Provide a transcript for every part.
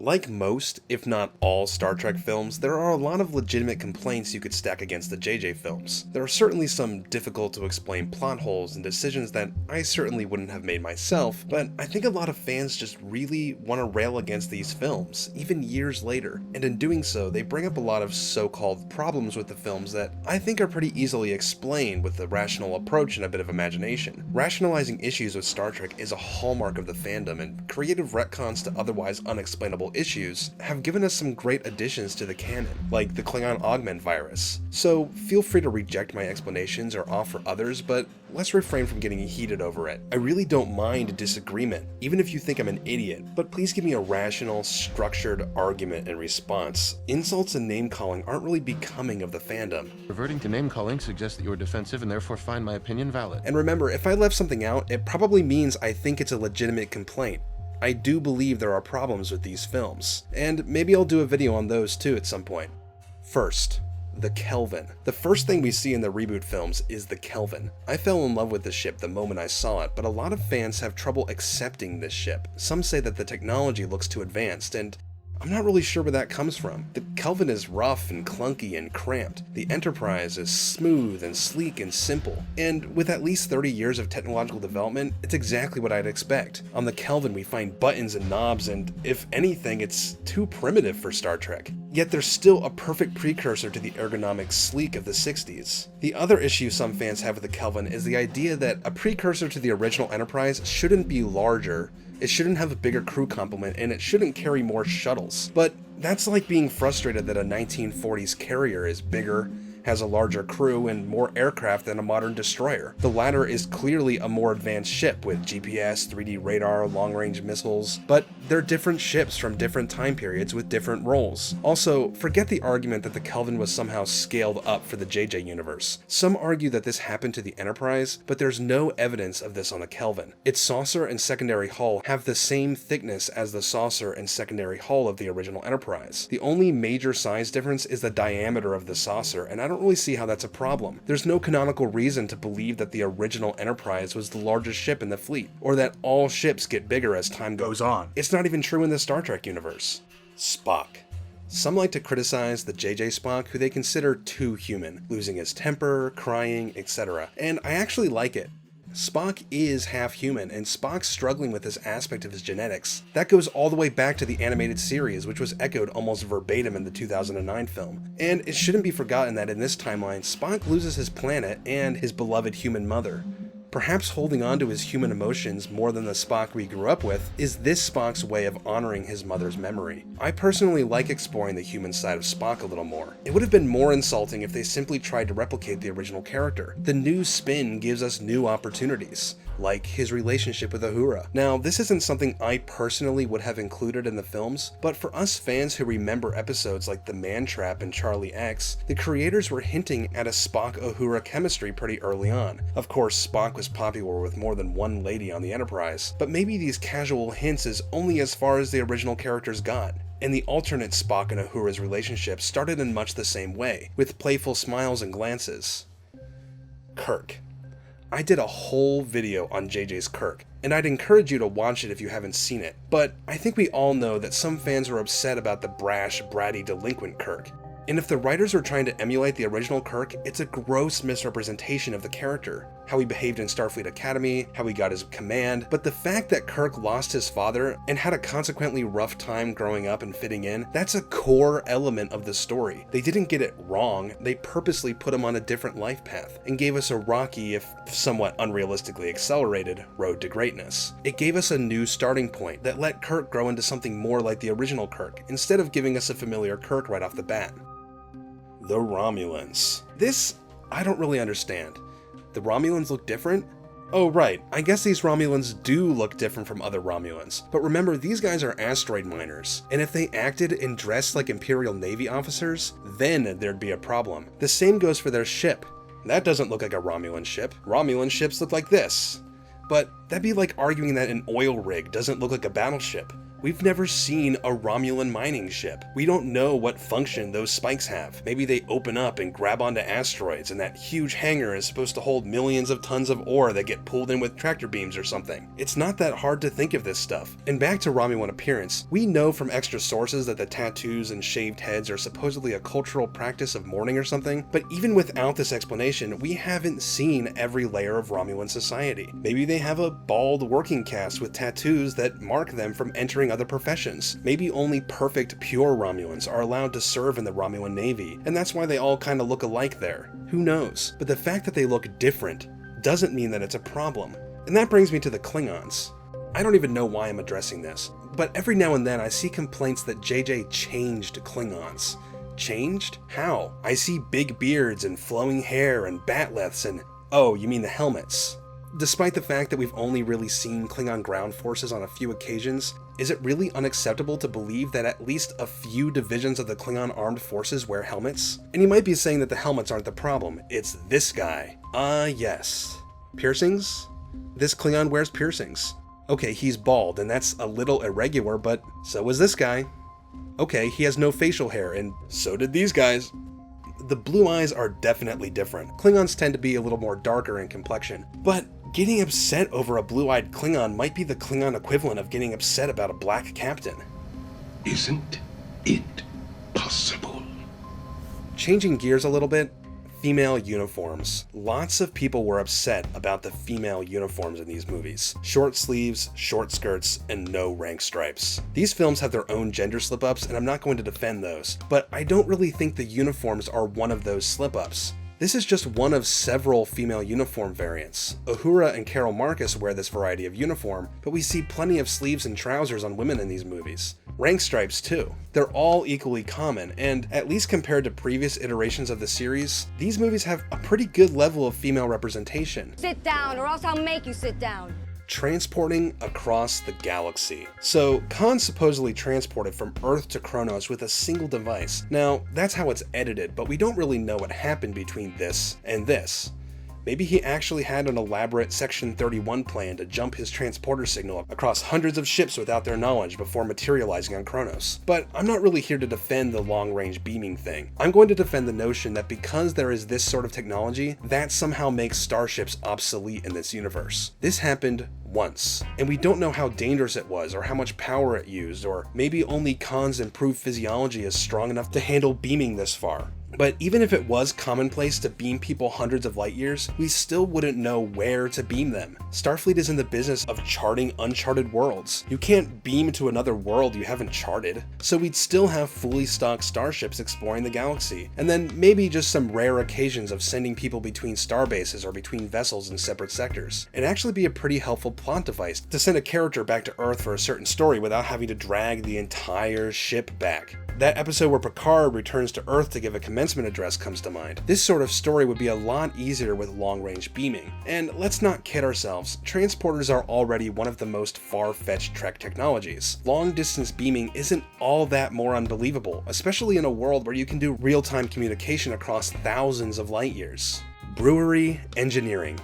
Like most, if not all, Star Trek films, there are a lot of legitimate complaints you could stack against the JJ films. There are certainly some difficult to explain plot holes and decisions that I certainly wouldn't have made myself, but I think a lot of fans just really want to rail against these films, even years later, and in doing so, they bring up a lot of so-called problems with the films that I think are pretty easily explained with a rational approach and a bit of imagination. Rationalizing issues with Star Trek is a hallmark of the fandom, and creative retcons to otherwise unexplainable issues have given us some great additions to the canon, like the Klingon augment virus. So feel free to reject my explanations or offer others, but let's refrain from getting heated over it. I really don't mind a disagreement, even if you think I'm an idiot, but please give me a rational, structured argument in response. Insults and name-calling aren't really becoming of the fandom. Reverting to name-calling suggests that you are defensive and therefore find my opinion valid. And remember, if I left something out, it probably means I think it's a legitimate complaint. I do believe there are problems with these films, and maybe I'll do a video on those too at some point. First, the Kelvin. The first thing we see in the reboot films is the Kelvin. I fell in love with the ship the moment I saw it, but a lot of fans have trouble accepting this ship. Some say that the technology looks too advanced, and I'm not really sure where that comes from. The Kelvin is rough and clunky and cramped. The Enterprise is smooth and sleek and simple. And with at least 30 years of technological development, it's exactly what I'd expect. On the Kelvin we find buttons and knobs, and if anything, it's too primitive for Star Trek. Yet there's still a perfect precursor to the ergonomic sleek of the 60s. The other issue some fans have with the Kelvin is the idea that a precursor to the original Enterprise shouldn't be larger. It shouldn't have a bigger crew complement, and it shouldn't carry more shuttles. But that's like being frustrated that a 1940s carrier is bigger, has a larger crew, and more aircraft than a modern destroyer. The latter is clearly a more advanced ship with GPS, 3D radar, long-range missiles, but they're different ships from different time periods with different roles. Also, forget the argument that the Kelvin was somehow scaled up for the JJ universe. Some argue that this happened to the Enterprise, but there's no evidence of this on the Kelvin. Its saucer and secondary hull have the same thickness as the saucer and secondary hull of the original Enterprise. The only major size difference is the diameter of the saucer, and I don't really see how that's a problem. There's no canonical reason to believe that the original Enterprise was the largest ship in the fleet, or that all ships get bigger as time goes on. It's not even true in the Star Trek universe. Spock. Some like to criticize the JJ Spock, who they consider too human, losing his temper, crying, etc. And I actually like it. Spock is half human, and Spock's struggling with this aspect of his genetics. That goes all the way back to the animated series, which was echoed almost verbatim in the 2009 film. And it shouldn't be forgotten that in this timeline, Spock loses his planet and his beloved human mother. Perhaps holding on to his human emotions more than the Spock we grew up with is this Spock's way of honoring his mother's memory. I personally like exploring the human side of Spock a little more. It would have been more insulting if they simply tried to replicate the original character. The new spin gives us new opportunities, like his relationship with Uhura. Now, this isn't something I personally would have included in the films, but for us fans who remember episodes like The Man Trap and Charlie X, the creators were hinting at a Spock-Uhura chemistry pretty early on. Of course, Spock was popular with more than one lady on the Enterprise, but maybe these casual hints is only as far as the original characters got. And the alternate Spock and Uhura's relationship started in much the same way, with playful smiles and glances. Kirk. I did a whole video on JJ's Kirk, and I'd encourage you to watch it if you haven't seen it, but I think we all know that some fans were upset about the brash, bratty, delinquent Kirk. And if the writers were trying to emulate the original Kirk, it's a gross misrepresentation of the character. How he behaved in Starfleet Academy, how he got his command, but the fact that Kirk lost his father and had a consequently rough time growing up and fitting in, that's a core element of the story. They didn't get it wrong, they purposely put him on a different life path, and gave us a rocky, if somewhat unrealistically accelerated, road to greatness. It gave us a new starting point that let Kirk grow into something more like the original Kirk, instead of giving us a familiar Kirk right off the bat. The Romulans. This, I don't really understand. The Romulans look different? Oh right, I guess these Romulans do look different from other Romulans, but remember these guys are asteroid miners, and if they acted and dressed like Imperial Navy officers, then there'd be a problem. The same goes for their ship. That doesn't look like a Romulan ship. Romulan ships look like this. But that'd be like arguing that an oil rig doesn't look like a battleship. We've never seen a Romulan mining ship. We don't know what function those spikes have. Maybe they open up and grab onto asteroids, and that huge hangar is supposed to hold millions of tons of ore that get pulled in with tractor beams or something. It's not that hard to think of this stuff. And back to Romulan appearance, we know from extra sources that the tattoos and shaved heads are supposedly a cultural practice of mourning or something, but even without this explanation, we haven't seen every layer of Romulan society. Maybe they have a bald working caste with tattoos that mark them from entering other professions. Maybe only perfect, pure Romulans are allowed to serve in the Romulan Navy, and that's why they all kind of look alike there. Who knows? But the fact that they look different doesn't mean that it's a problem. And that brings me to the Klingons. I don't even know why I'm addressing this, but every now and then I see complaints that JJ changed Klingons. Changed? How? I see big beards and flowing hair and bat'leths and... oh, you mean the helmets. Despite the fact that we've only really seen Klingon ground forces on a few occasions, is it really unacceptable to believe that at least a few divisions of the Klingon armed forces wear helmets? And you might be saying that the helmets aren't the problem, it's this guy. Yes. Piercings? This Klingon wears piercings. Okay, he's bald, and that's a little irregular, but so is this guy. Okay, he has no facial hair, and so did these guys. The blue eyes are definitely different. Klingons tend to be a little more darker in complexion, but getting upset over a blue-eyed Klingon might be the Klingon equivalent of getting upset about a black captain. Isn't it possible? Changing gears a little bit, female uniforms. Lots of people were upset about the female uniforms in these movies. Short sleeves, short skirts, and no rank stripes. These films have their own gender slip-ups, and I'm not going to defend those, but I don't really think the uniforms are one of those slip-ups. This is just one of several female uniform variants. Uhura and Carol Marcus wear this variety of uniform, but we see plenty of sleeves and trousers on women in these movies. Rank stripes too. They're all equally common, and at least compared to previous iterations of the series, these movies have a pretty good level of female representation. Sit down, or else I'll make you sit down. Transporting across the galaxy. So, Khan supposedly transported from Earth to Kronos with a single device. Now, that's how it's edited, but we don't really know what happened between this and this. Maybe he actually had an elaborate Section 31 plan to jump his transporter signal across hundreds of ships without their knowledge before materializing on Kronos. But I'm not really here to defend the long-range beaming thing. I'm going to defend the notion that because there is this sort of technology, that somehow makes starships obsolete in this universe. This happened once, and we don't know how dangerous it was or how much power it used, or maybe only Khan's improved physiology is strong enough to handle beaming this far. But even if it was commonplace to beam people hundreds of light years, we still wouldn't know where to beam them. Starfleet is in the business of charting uncharted worlds. You can't beam to another world you haven't charted. So we'd still have fully stocked starships exploring the galaxy, and then maybe just some rare occasions of sending people between starbases or between vessels in separate sectors. It'd actually be a pretty helpful plot device to send a character back to Earth for a certain story without having to drag the entire ship back. That episode where Picard returns to Earth to give a commencement address comes to mind. This sort of story would be a lot easier with long-range beaming. And let's not kid ourselves, transporters are already one of the most far-fetched Trek technologies. Long-distance beaming isn't all that more unbelievable, especially in a world where you can do real-time communication across thousands of light years. Brewery engineering.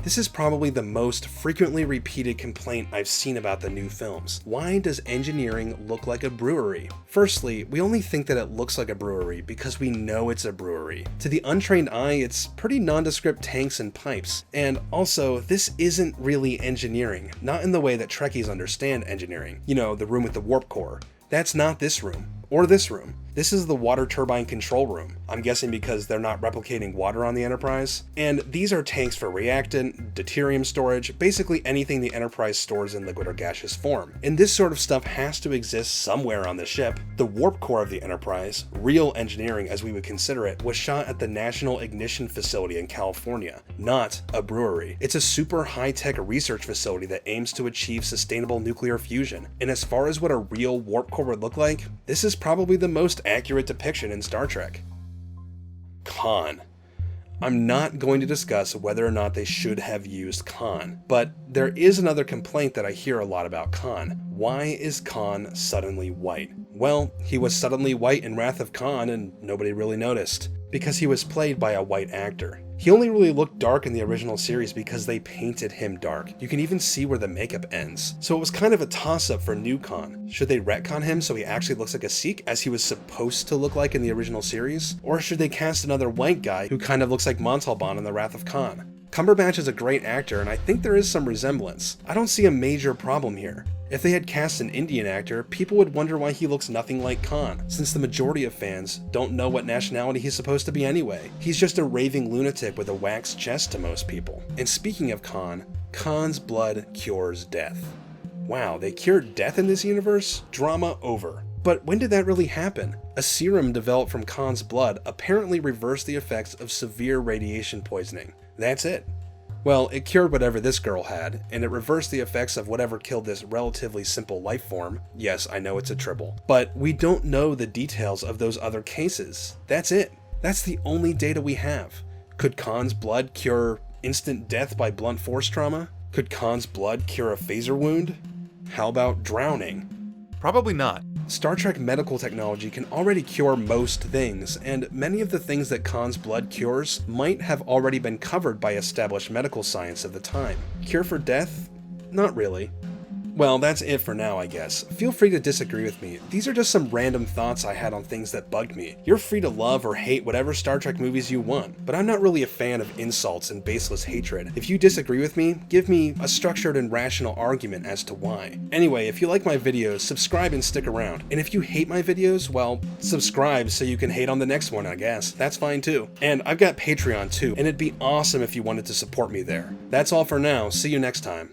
This is probably the most frequently repeated complaint I've seen about the new films. Why does engineering look like a brewery? Firstly, we only think that it looks like a brewery because we know it's a brewery. To the untrained eye, it's pretty nondescript tanks and pipes. And also, this isn't really engineering, not in the way that Trekkies understand engineering. You know, the room with the warp core. That's not this room, or this room. This is the water turbine control room. I'm guessing because they're not replicating water on the Enterprise. And these are tanks for reactant, deuterium storage, basically anything the Enterprise stores in liquid or gaseous form. And this sort of stuff has to exist somewhere on the ship. The warp core of the Enterprise, real engineering as we would consider it, was shot at the National Ignition Facility in California, not a brewery. It's a super high-tech research facility that aims to achieve sustainable nuclear fusion. And as far as what a real warp core would look like, this is probably the most accurate depiction in Star Trek. Khan. I'm not going to discuss whether or not they should have used Khan, but there is another complaint that I hear a lot about Khan. Why is Khan suddenly white? Well, he was suddenly white in Wrath of Khan and nobody really noticed, because he was played by a white actor. He only really looked dark in the original series because they painted him dark. You can even see where the makeup ends. So it was kind of a toss-up for new Khan. Should they retcon him so he actually looks like a Sikh as he was supposed to look like in the original series? Or should they cast another white guy who kind of looks like Montalban in The Wrath of Khan? Cumberbatch is a great actor and I think there is some resemblance. I don't see a major problem here. If they had cast an Indian actor, people would wonder why he looks nothing like Khan, since the majority of fans don't know what nationality he's supposed to be anyway. He's just a raving lunatic with a waxed chest to most people. And speaking of Khan, Khan's blood cures death. Wow, they cured death in this universe? Drama over. But when did that really happen? A serum developed from Khan's blood apparently reversed the effects of severe radiation poisoning. That's it. Well, it cured whatever this girl had, and it reversed the effects of whatever killed this relatively simple life form. Yes, I know it's a tribble. But we don't know the details of those other cases. That's it. That's the only data we have. Could Khan's blood cure instant death by blunt force trauma? Could Khan's blood cure a phaser wound? How about drowning? Probably not. Star Trek medical technology can already cure most things, and many of the things that Khan's blood cures might have already been covered by established medical science of the time. Cure for death? Not really. Well, that's it for now, I guess. Feel free to disagree with me. These are just some random thoughts I had on things that bugged me. You're free to love or hate whatever Star Trek movies you want, but I'm not really a fan of insults and baseless hatred. If you disagree with me, give me a structured and rational argument as to why. Anyway, if you like my videos, subscribe and stick around. And if you hate my videos, well, subscribe so you can hate on the next one, I guess. That's fine too. And I've got Patreon too, and it'd be awesome if you wanted to support me there. That's all for now. See you next time.